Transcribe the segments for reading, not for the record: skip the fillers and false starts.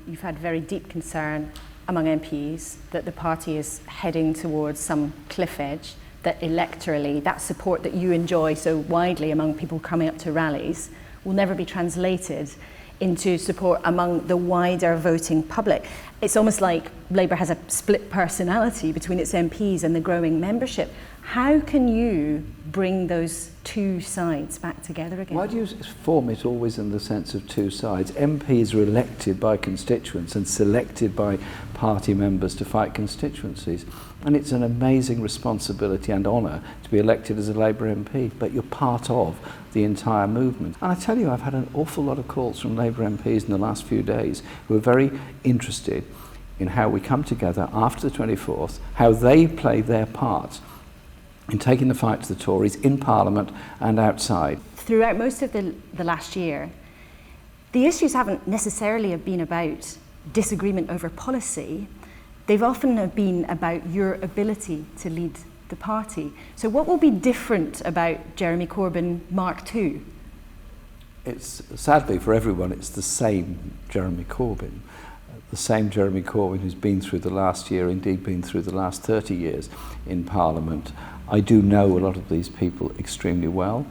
You've had very deep concern among MPs that the party is heading towards some cliff edge, that electorally that support that you enjoy so widely among people coming up to rallies will never be translated into support among the wider voting public. It's almost like Labour has a split personality between its MPs and the growing membership. How can you bring those two sides back together again? Why do you form it always in the sense of two sides? MPs are elected by constituents and selected by party members to fight constituencies. And it's an amazing responsibility and honour to be elected as a Labour MP, but you're part of the entire movement. And I tell you, I've had an awful lot of calls from Labour MPs in the last few days who are very interested in how we come together after the 24th, how they play their part in taking the fight to the Tories in Parliament and outside. Throughout most of the last year, the issues haven't necessarily been about disagreement over policy. They've often been about your ability to lead the party. So what will be different about Jeremy Corbyn Mark II? It's sadly for everyone, it's the same Jeremy Corbyn. The same Jeremy Corbyn who's been through the last year, indeed been through the last 30 years in Parliament. I do know a lot of these people extremely well.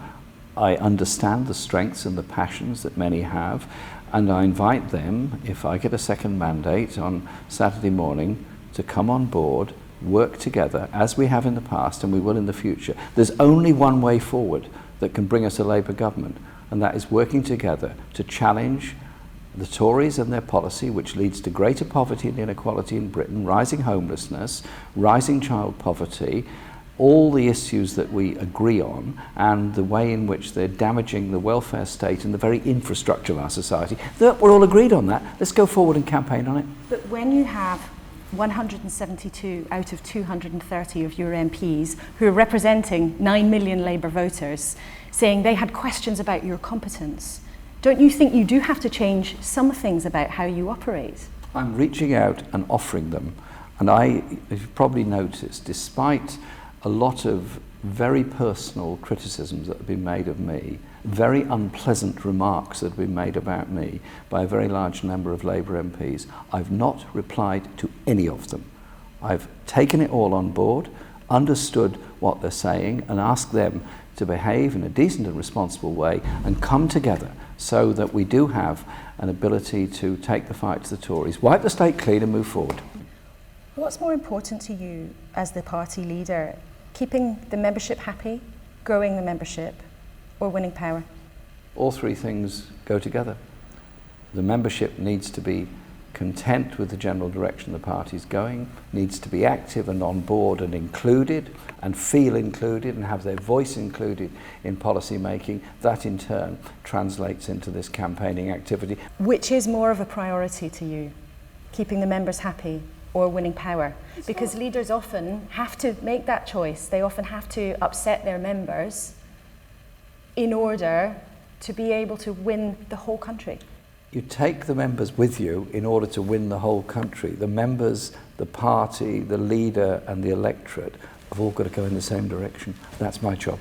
I understand the strengths and the passions that many have, and I invite them, if I get a second mandate on Saturday morning, to come on board, work together as we have in the past and we will in the future. There's only one way forward that can bring us a Labour government, and that is working together to challenge the Tories and their policy, which leads to greater poverty and inequality in Britain, rising homelessness, rising child poverty, all the issues that we agree on, and the way in which they're damaging the welfare state and the very infrastructure of our society. We're all agreed on that. Let's go forward and campaign on it. But when you have 172 out of 230 of your MPs who are representing 9 million Labour voters saying they had questions about your competence, don't you think you do have to change some things about how you operate? I'm reaching out and offering them. And as you've probably noticed, despite a lot of very personal criticisms that have been made of me, very unpleasant remarks that have been made about me by a very large number of Labour MPs, I've not replied to any of them. I've taken it all on board, understood what they're saying, and asked them to behave in a decent and responsible way and come together so that we do have an ability to take the fight to the Tories, wipe the slate clean and move forward. What's more important to you as the party leader? Keeping the membership happy, growing the membership, or winning power? All three things go together. The membership needs to be content with the general direction the party's going, needs to be active and on board and included and feel included and have their voice included in policy making. That in turn translates into this campaigning activity. Which is more of a priority to you? Keeping the members happy or winning power? Because leaders often have to make that choice. They often have to upset their members in order to be able to win the whole country. You take the members with you in order to win the whole country. The members, the party, the leader and the electorate have all got to go in the same direction. That's my job.